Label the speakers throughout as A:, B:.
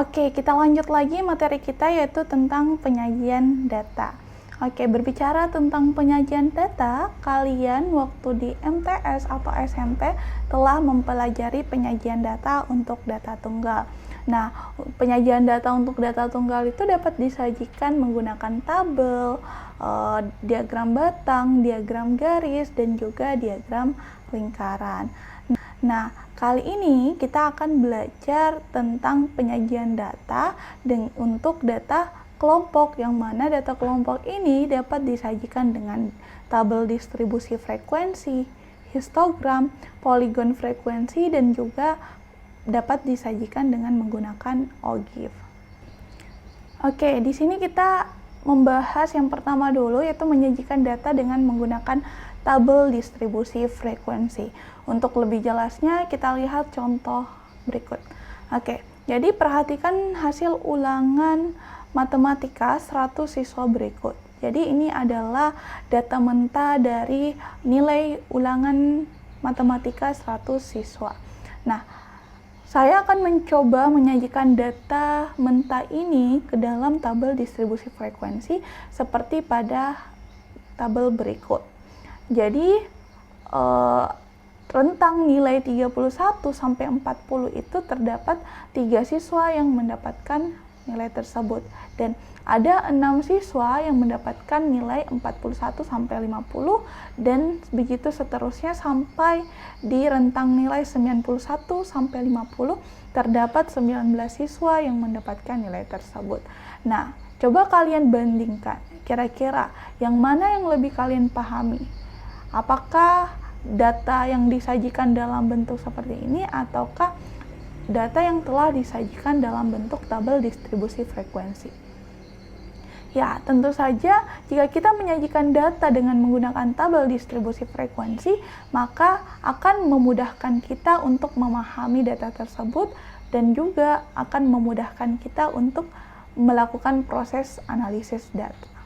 A: Oke, kita lanjut lagi materi kita yaitu tentang penyajian data. Oke, berbicara tentang penyajian data, kalian waktu di MTS atau SMP telah mempelajari penyajian data untuk data tunggal. Nah, penyajian data untuk data tunggal itu dapat disajikan menggunakan tabel, diagram batang, diagram garis, dan juga diagram lingkaran. Nah, kali ini kita akan belajar tentang penyajian data untuk data kelompok, yang mana data kelompok ini dapat disajikan dengan tabel distribusi frekuensi, histogram, poligon frekuensi, dan juga dapat disajikan dengan menggunakan OGIF. Oke, di sini kita membahas yang pertama dulu, yaitu menyajikan data dengan menggunakan tabel distribusi frekuensi. Untuk lebih jelasnya kita lihat contoh berikut. Oke, jadi perhatikan hasil ulangan matematika 100 siswa berikut. Jadi ini adalah data mentah dari nilai ulangan matematika 100 siswa. Nah, saya akan mencoba menyajikan data mentah ini ke dalam tabel distribusi frekuensi seperti pada tabel berikut. Jadi rentang nilai 31 sampai 40 itu terdapat 3 siswa yang mendapatkan nilai tersebut, dan ada 6 siswa yang mendapatkan nilai 41 sampai 50, dan begitu seterusnya sampai di rentang nilai 91 sampai 50 terdapat 19 siswa yang mendapatkan nilai tersebut. Nah, coba kalian bandingkan, kira-kira yang mana yang lebih kalian pahami? Apakah data yang disajikan dalam bentuk seperti ini ataukah data yang telah disajikan dalam bentuk tabel distribusi frekuensi? Ya, tentu saja jika kita menyajikan data dengan menggunakan tabel distribusi frekuensi, maka akan memudahkan kita untuk memahami data tersebut dan juga akan memudahkan kita untuk melakukan proses analisis data.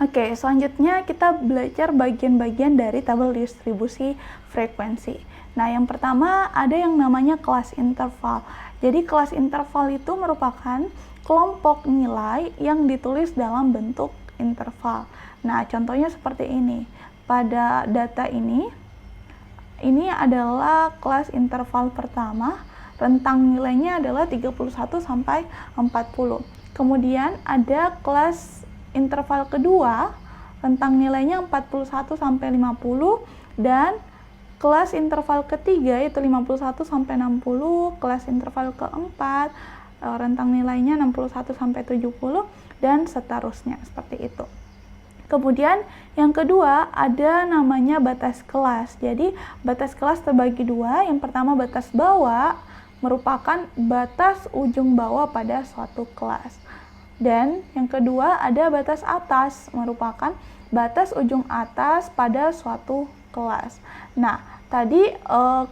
A: Oke, selanjutnya kita belajar bagian-bagian dari tabel distribusi frekuensi. Nah, yang pertama ada yang namanya kelas interval. Jadi kelas interval itu merupakan kelompok nilai yang ditulis dalam bentuk interval. Nah, contohnya seperti ini. Pada data ini adalah kelas interval pertama, rentang nilainya adalah 31 sampai 40. Kemudian ada kelas interval kedua, rentang nilainya 41 sampai 50, dan kelas interval ketiga yaitu 51 sampai 60, kelas interval keempat rentang nilainya 61 sampai 70, dan seterusnya seperti itu. Kemudian yang kedua ada namanya batas kelas. Jadi batas kelas terbagi dua. Yang pertama batas bawah merupakan batas ujung bawah pada suatu kelas. Dan yang kedua ada batas atas, merupakan batas ujung atas pada suatu kelas. Nah, tadi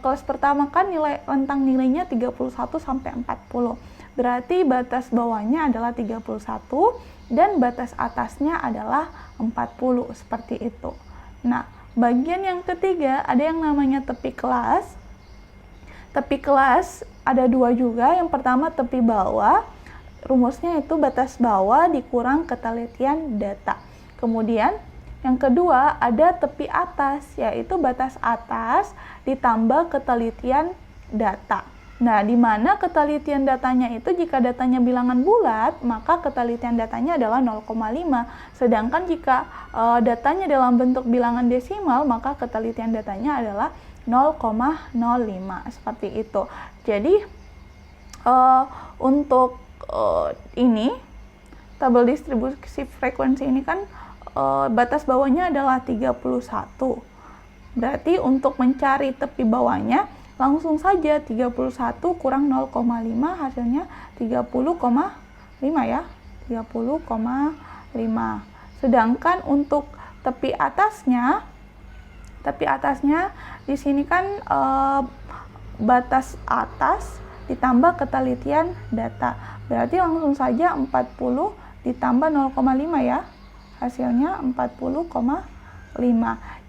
A: kelas pertama kan rentang nilainya 31 sampai 40. Berarti batas bawahnya adalah 31 dan batas atasnya adalah 40, seperti itu. Nah, bagian yang ketiga ada yang namanya tepi kelas. Tepi kelas ada dua juga. Yang pertama tepi bawah. Rumusnya itu batas bawah dikurang ketelitian data. Kemudian yang kedua ada tepi atas, yaitu batas atas ditambah ketelitian data. Nah, di mana ketelitian datanya itu jika datanya bilangan bulat, maka ketelitian datanya adalah 0,5. Sedangkan jika datanya dalam bentuk bilangan desimal, maka ketelitian datanya adalah 0,05. Seperti itu. Jadi untuk ini tabel distribusi frekuensi ini kan batas bawahnya adalah 31. Berarti untuk mencari tepi bawahnya langsung saja 31 kurang 0,5 hasilnya 30,5 ya. 30,5. Sedangkan untuk tepi atasnya di sini kan batas atas ditambah ketelitian data. Berarti langsung saja 40 ditambah 0,5 ya. Hasilnya 40,5.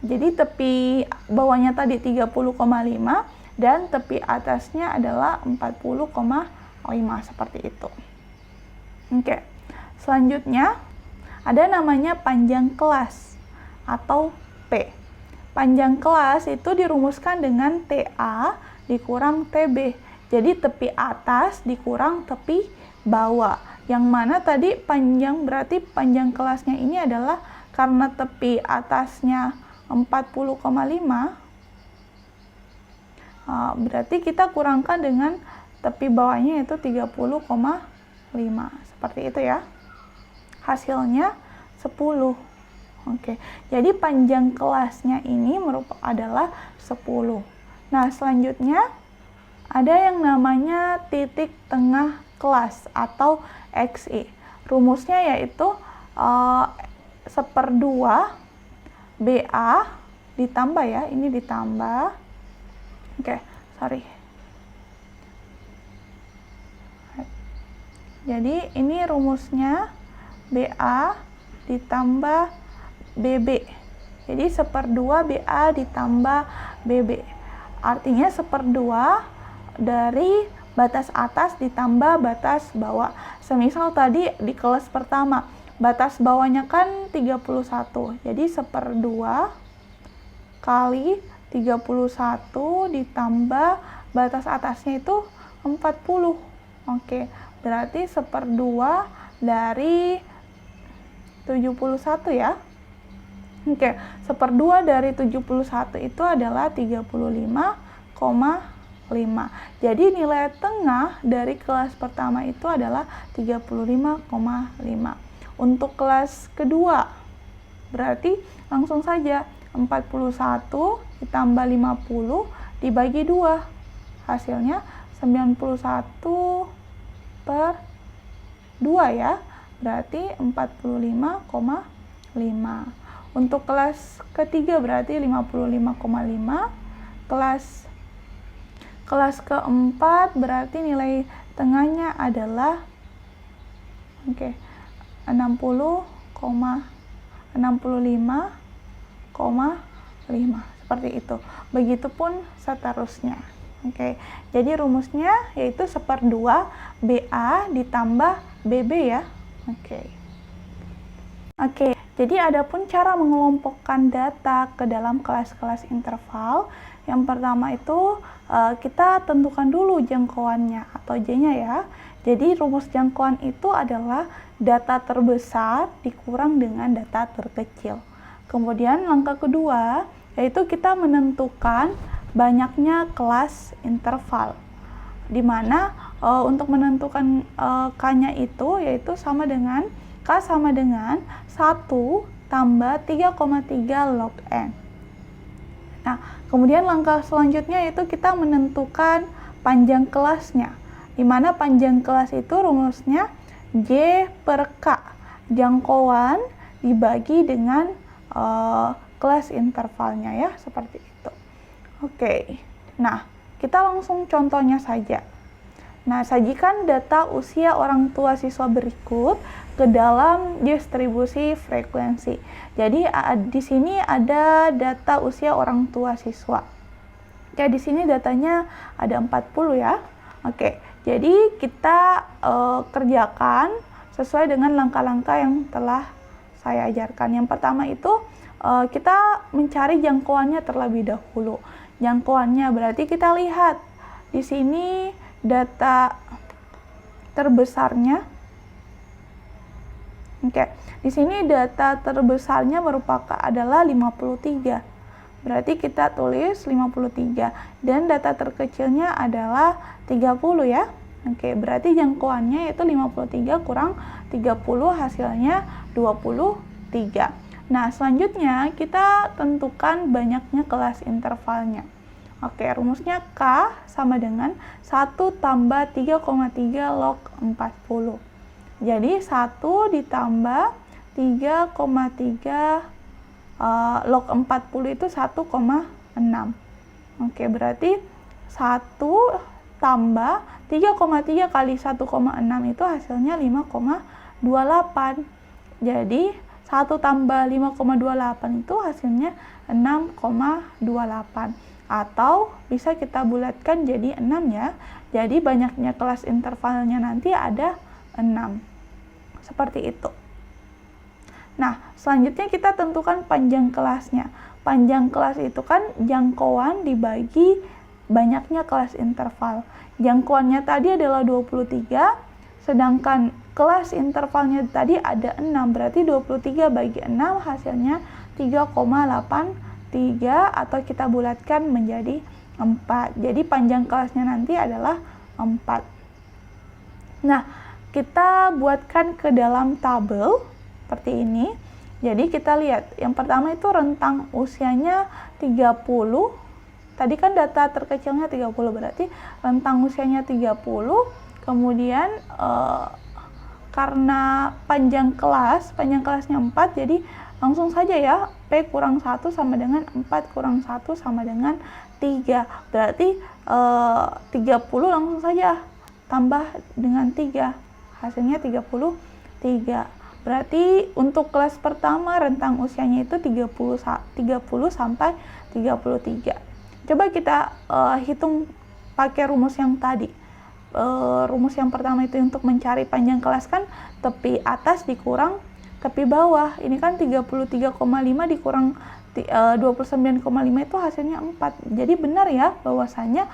A: Jadi tepi bawahnya tadi 30,5 dan tepi atasnya adalah 40,5 seperti itu. Oke. Selanjutnya ada namanya panjang kelas atau P. Panjang kelas itu dirumuskan dengan TA dikurang TB. Jadi tepi atas dikurang tepi bawah. Yang mana tadi panjang, berarti panjang kelasnya ini adalah karena tepi atasnya 40,5, berarti kita kurangkan dengan tepi bawahnya yaitu 30,5. Seperti itu ya. Hasilnya 10. Oke. Jadi panjang kelasnya ini adalah 10. Nah, selanjutnya ada yang namanya titik tengah kelas atau XI. Rumusnya yaitu 1/2 BA ditambah ya, ini ditambah. Oke, sorry. Jadi ini rumusnya BA ditambah BB. Jadi 1/2 BA ditambah BB. Artinya 1/2 dari batas atas ditambah batas bawah. Semisal tadi di kelas pertama, batas bawahnya kan 31. Jadi 1/2 kali 31 ditambah batas atasnya itu 40. Oke, berarti 1/2 dari 71 ya. Oke, 1/2 dari 71 itu adalah 35,5. Jadi nilai tengah dari kelas pertama itu adalah 35,5. Untuk kelas kedua, berarti langsung saja 41 ditambah 50 dibagi 2. Hasilnya 91/2 ya. Berarti 45,5. Untuk kelas ketiga berarti 55,5. Kelas keempat berarti nilai tengahnya adalah 65,5 seperti itu. Begitupun seterusnya. Jadi rumusnya yaitu 1/2 BA ditambah BB ya. Jadi adapun cara mengelompokkan data ke dalam kelas-kelas interval. Yang pertama itu kita tentukan dulu jangkauannya atau J-nya ya. Jadi rumus jangkauan itu adalah data terbesar dikurang dengan data terkecil. Kemudian langkah kedua yaitu kita menentukan banyaknya kelas interval. Di mana untuk menentukan K-nya itu yaitu sama dengan K sama dengan 1 tambah 3,3 log N. Nah, kemudian langkah selanjutnya yaitu kita menentukan panjang kelasnya. Di mana panjang kelas itu rumusnya J per K. Jangkauan dibagi dengan kelas intervalnya ya, seperti itu. Nah, kita langsung contohnya saja. Nah, sajikan data usia orang tua siswa berikut ke dalam distribusi frekuensi. Jadi di sini ada data usia orang tua siswa. Di sini datanya ada 40 ya. Jadi kita kerjakan sesuai dengan langkah-langkah yang telah saya ajarkan. Yang pertama itu kita mencari jangkauannya terlebih dahulu. Jangkauannya berarti kita lihat di sini data terbesarnya. Di sini data terbesarnya adalah 53. Berarti kita tulis 53 dan data terkecilnya adalah 30 ya. Berarti jangkauannya itu 53 kurang 30 hasilnya 23. Nah, selanjutnya kita tentukan banyaknya kelas intervalnya. Rumusnya K sama dengan 1 tambah 3,3 log 40. Jadi 1 ditambah 3,3 log 40 itu 1,6. Berarti 1 tambah 3,3 kali 1,6 itu hasilnya 5,28. Jadi 1 tambah 5,28 itu hasilnya 6,28. Atau bisa kita bulatkan jadi 6 ya. Jadi banyaknya kelas intervalnya nanti ada 6. Seperti itu. Nah, selanjutnya kita tentukan panjang kelasnya. Panjang kelas itu kan jangkauan dibagi banyaknya kelas interval. Jangkauannya tadi adalah 23, sedangkan kelas intervalnya tadi ada 6, berarti 23 bagi 6 hasilnya 3,83 atau kita bulatkan menjadi 4. Jadi panjang kelasnya nanti adalah 4. Nah, kita buatkan ke dalam tabel seperti ini. Jadi kita lihat, yang pertama itu rentang usianya 30. Tadi kan data terkecilnya 30, berarti rentang usianya 30. Kemudian karena panjang kelasnya 4, jadi langsung saja ya, P kurang 1 sama dengan 4 kurang 1 sama dengan 3. Berarti 30 langsung saja tambah dengan 3. Hasilnya 33. Berarti untuk kelas pertama rentang usianya itu 30 sampai 33. Coba kita hitung pakai rumus yang tadi. Rumus yang pertama itu untuk mencari panjang kelas kan tepi atas dikurang tepi bawah. Ini kan 33,5 dikurang 29,5 itu hasilnya 4. Jadi benar ya bahwasanya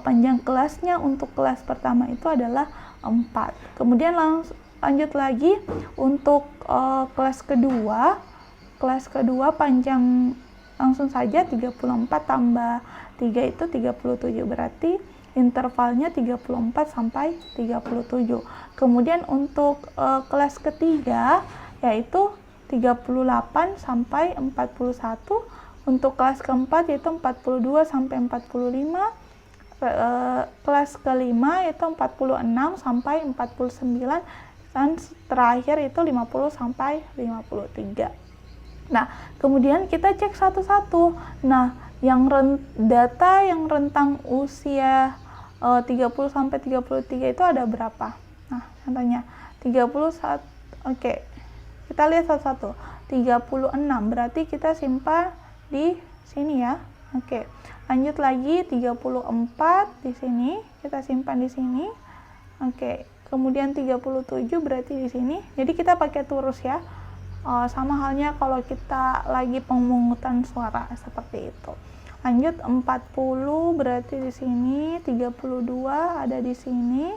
A: panjang kelasnya untuk kelas pertama itu adalah 4. Kemudian lanjut lagi untuk kelas kedua. Kelas kedua panjang langsung saja 34 tambah 3 itu 37, berarti intervalnya 34 sampai 37. Kemudian untuk kelas ketiga yaitu 38 sampai 41. Untuk kelas keempat yaitu 42 sampai 45. Kelas kelima yaitu 46 sampai 49, dan terakhir itu 50 sampai 53. Nah, kemudian kita cek satu-satu. Nah, data yang rentang usia 30 sampai 33 itu ada berapa? Nah, contohnya 31. Oke. Kita lihat satu-satu. 36 berarti kita simpan di sini ya. Oke. Lanjut lagi 34 di sini, kita simpan di sini. Oke. Kemudian 37 berarti di sini. Jadi kita pakai turus ya. Sama halnya kalau kita lagi pemungutan suara seperti itu. Lanjut 40 berarti di sini, 32 ada di sini.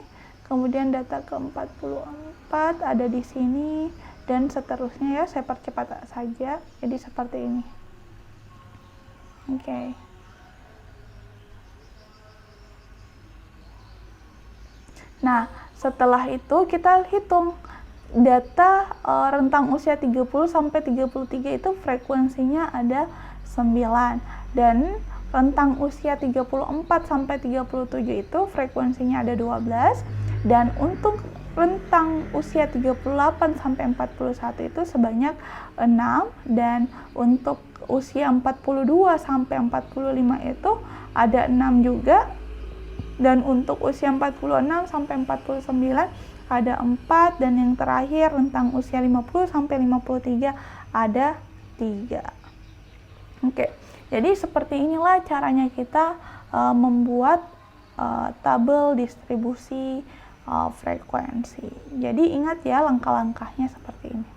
A: Kemudian data ke 44 ada di sini dan seterusnya ya, saya percepat saja. Jadi seperti ini. Oke. Nah, setelah itu kita hitung data rentang usia 30 sampai 33 itu frekuensinya ada 9, dan rentang usia 34 sampai 37 itu frekuensinya ada 12, dan untuk rentang usia 38 sampai 41 itu sebanyak 6, dan untuk usia 42 sampai 45 itu ada 6 juga, dan untuk usia 46 sampai 49 ada 4, dan yang terakhir rentang usia 50 sampai 53 ada 3. Oke, jadi seperti inilah caranya kita membuat tabel distribusi frekuensi. Jadi ingat ya langkah-langkahnya seperti ini.